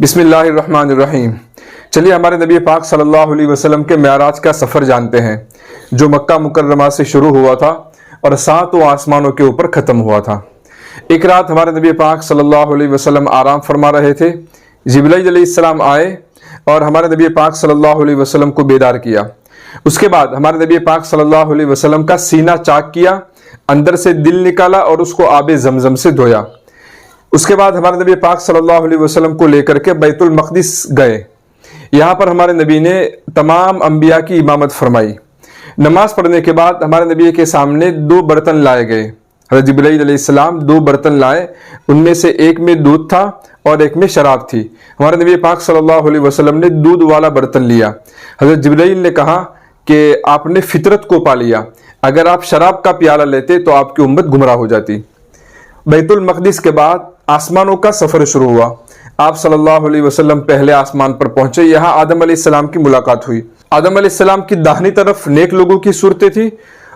بسم اللہ الرحمن الرحیم۔ چلیے ہمارے نبی پاک صلی اللہ علیہ وسلم کے معراج کا سفر جانتے ہیں، جو مکہ مکرمہ سے شروع ہوا تھا اور 7 آسمانوں کے اوپر ختم ہوا تھا۔ ایک رات ہمارے نبی پاک صلی اللہ علیہ وسلم آرام فرما رہے تھے، جبرائیل علیہ السلام آئے اور ہمارے نبی پاک صلی اللہ علیہ وسلم کو بیدار کیا۔ اس کے بعد ہمارے نبی پاک صلی اللہ علیہ وسلم کا سینہ چاک کیا، اندر سے دل نکالا اور اس کو آب زمزم سے دھویا۔ اس کے بعد ہمارے نبی پاک صلی اللہ علیہ وسلم کو لے کر کے بیت المقدس گئے۔ یہاں پر ہمارے نبی نے تمام انبیاء کی امامت فرمائی۔ نماز پڑھنے کے بعد ہمارے نبی کے سامنے 2 برتن لائے گئے۔ حضرت جبرائیل علیہ السلام 2 برتن لائے، ان میں سے ایک میں دودھ تھا اور ایک میں شراب تھی۔ ہمارے نبی پاک صلی اللہ علیہ وسلم نے دودھ والا برتن لیا۔ حضرت جبرائیل نے کہا کہ آپ نے فطرت کو پا لیا، اگر آپ شراب کا پیالہ لیتے تو آپ کی امت گمراہ ہو جاتی۔ بیت المقدس کے بعد آسمانوں کا سفر شروع ہوا۔ آپ صلی اللہ علیہ وسلم پہلے آسمان پر پہنچے، یہاں آدم علیہ السلام کی ملاقات ہوئی۔ آدم علیہ السلام کی داہنی طرف نیک لوگوں کی صورتیں تھی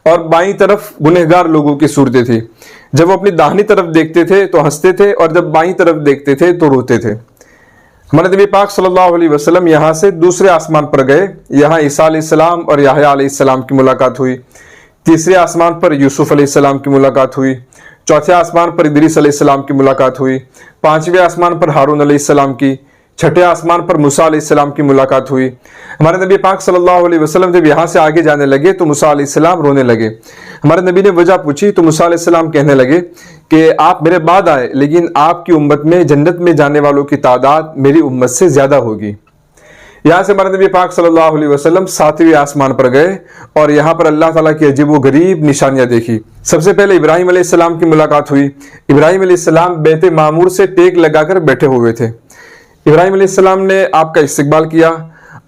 اور بائیں طرف گنہگار لوگوں کی صورتیں تھی۔ جب وہ اپنی داہنی طرف دیکھتے تھے تو ہنستے تھے اور جب بائیں طرف دیکھتے تھے تو روتے تھے۔ ہمارے نبی پاک صلی اللہ علیہ وسلم یہاں سے دوسرے آسمان پر گئے، یہاں عیسیٰ علیہ السلام اور یحییٰ علیہ السلام کی ملاقات ہوئی۔ تیسرے آسمان پر یوسف علیہ السلام کی ملاقات ہوئی۔ چوتھے آسمان پر ادریس علیہ السلام کی ملاقات ہوئی۔ 5ویں آسمان پر ہارون علیہ السلام کی۔ 6ٹھے آسمان پر موسیٰ علیہ السلام کی ملاقات ہوئی۔ ہمارے نبی پاک صلی اللہ علیہ وسلم جب یہاں سے آگے جانے لگے تو موسیٰ علیہ السلام رونے لگے۔ ہمارے نبی نے وجہ پوچھی تو موسیٰ علیہ السلام کہنے لگے کہ آپ میرے بعد آئے، لیکن آپ کی امت میں جنت میں جانے والوں کی تعداد میری امت سے زیادہ ہوگی۔ یہاں سے ہمارے نبی پاک صلی اللہ علیہ وسلم 7ویں آسمان پر گئے اور یہاں پر اللہ تعالیٰ کی عجیب و غریب نشانیاں دیکھی۔ سب سے پہلے ابراہیم علیہ السلام کی ملاقات ہوئی۔ ابراہیم علیہ السلام بیت معمور سے ٹیک لگا کر بیٹھے ہوئے تھے۔ ابراہیم علیہ السلام نے آپ کا استقبال کیا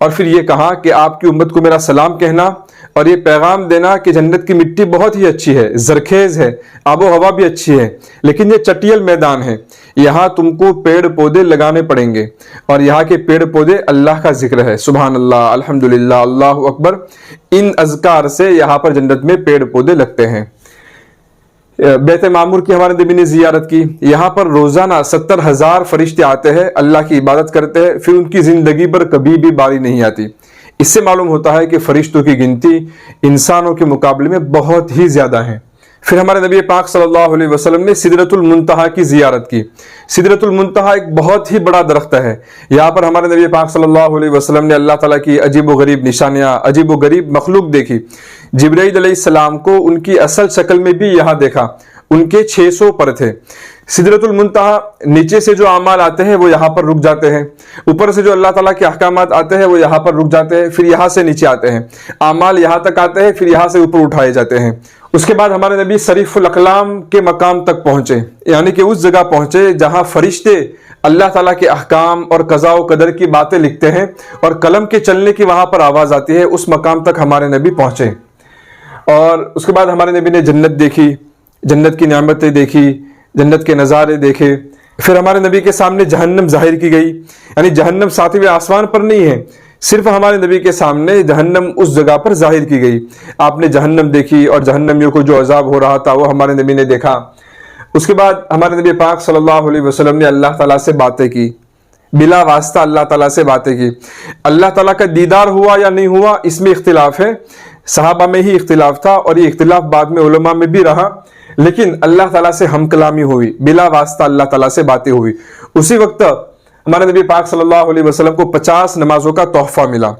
اور پھر یہ کہا کہ آپ کی امت کو میرا سلام کہنا اور یہ پیغام دینا کہ جنت کی مٹی بہت ہی اچھی ہے، زرخیز ہے، آب و ہوا بھی اچھی ہے، لیکن یہ چٹیل میدان ہے، یہاں تم کو پیڑ پودے لگانے پڑیں گے اور یہاں کے پیڑ پودے اللہ کا ذکر ہے، سبحان اللہ، الحمدللہ، اللہ اکبر، ان اذکار سے یہاں پر جنت میں پیڑ پودے لگتے ہیں۔ بیت معمور کی ہمارے نبی نے زیارت کی۔ یہاں پر روزانہ 70,000 فرشتے آتے ہیں، اللہ کی عبادت کرتے ہیں، پھر ان کی زندگی پر کبھی بھی باری نہیں آتی۔ اس سے معلوم ہوتا ہے کہ فرشتوں کی گنتی انسانوں کے مقابلے میں بہت ہی زیادہ ہے۔ پھر ہمارے نبی پاک صلی اللہ علیہ وسلم نے سدرۃ المنتہا کی زیارت کی۔ سدرۃ المنتہا ایک بہت ہی بڑا درخت ہے۔ یہاں پر ہمارے نبی پاک صلی اللہ علیہ وسلم نے اللہ تعالیٰ کی عجیب و غریب نشانیاں، عجیب و غریب مخلوق دیکھی۔ جبرائیل علیہ السلام کو ان کی اصل شکل میں بھی یہاں دیکھا، ان کے 600 پر تھے۔ سدرۃ المنتہا، نیچے سے جو اعمال آتے ہیں وہ یہاں پر رک جاتے ہیں، اوپر سے جو اللہ تعالیٰ کے احکامات آتے ہیں وہ یہاں پر رک جاتے ہیں، پھر یہاں سے نیچے آتے ہیں، اعمال یہاں تک آتے ہیں، پھر یہاں سے اوپر اٹھائے جاتے ہیں۔ اس کے بعد ہمارے نبی صریف الاقلام کے مقام تک پہنچے، یعنی کہ اس جگہ پہنچے جہاں فرشتے اللہ تعالیٰ کے احکام اور قضاء و قدر کی باتیں لکھتے ہیں اور قلم کے چلنے کی وہاں پر آواز آتی ہے، اس مقام تک ہمارے نبی پہنچے۔ اور اس کے بعد ہمارے نبی نے جنت دیکھی، جنت کی نعمتیں دیکھی، جنت کے نظارے دیکھے۔ پھر ہمارے نبی کے سامنے جہنم ظاہر کی گئی، یعنی جہنم 7ویں آسمان پر نہیں ہے، صرف ہمارے نبی کے سامنے جہنم اس جگہ پر ظاہر کی گئی۔ آپ نے جہنم دیکھی اور جہنمیوں کو جو عذاب ہو رہا تھا وہ ہمارے نبی نے دیکھا۔ اس کے بعد ہمارے نبی پاک صلی اللہ علیہ وسلم نے اللہ تعالیٰ سے باتیں کی، بلا واسطہ اللہ تعالیٰ سے باتیں کی۔ اللہ تعالیٰ کا دیدار ہوا یا نہیں ہوا اس میں اختلاف ہے، صحابہ میں ہی اختلاف تھا اور یہ اختلاف بعد میں علماء میں بھی رہا، لیکن اللہ تعالیٰ سے ہم کلامی ہوئی، بلا واسطہ اللہ تعالیٰ سے باتیں ہوئی۔ اسی وقت ہمارے نبی پاک صلی اللہ علیہ وسلم کو 50 نمازوں کا تحفہ ملا۔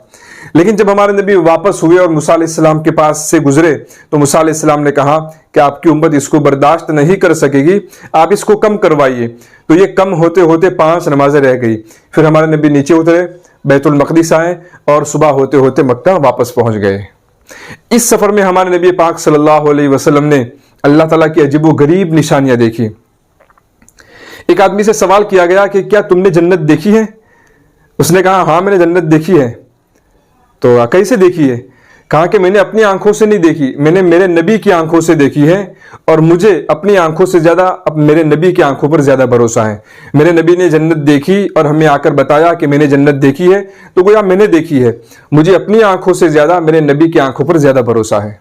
لیکن جب ہمارے نبی واپس ہوئے اور موسیٰ علیہ السلام کے پاس سے گزرے تو موسیٰ علیہ السلام نے کہا کہ آپ کی امت اس کو برداشت نہیں کر سکے گی، آپ اس کو کم کروائیے۔ تو یہ کم ہوتے ہوتے 5 نمازیں رہ گئی۔ پھر ہمارے نبی نیچے اترے، بیت المقدس آئے اور صبح ہوتے ہوتے مکہ واپس پہنچ گئے۔ اس سفر میں ہمارے نبی پاک صلی اللہ علیہ وسلم نے اللہ تعالیٰ کی عجیب و غریب نشانیاں دیکھی۔ ایک آدمی سے سوال کیا گیا کہ کیا تم نے جنت دیکھی ہے؟ اس نے کہا ہاں میں نے جنت دیکھی ہے۔ تو کیسے دیکھی ہے؟ کہا کہ میں نے اپنی آنکھوں سے نہیں دیکھی، میں نے میرے نبی کی آنکھوں سے دیکھی ہے، اور مجھے اپنی آنکھوں سے زیادہ اب میرے نبی کی آنکھوں پر زیادہ بھروسہ ہے۔ میرے نبی نے جنت دیکھی اور ہمیں آ کر بتایا کہ میں نے جنت دیکھی ہے، تو گویا میں نے دیکھی ہے، مجھے اپنی آنکھوں سے زیادہ میرے نبی کی آنکھوں پر زیادہ بھروسہ ہے۔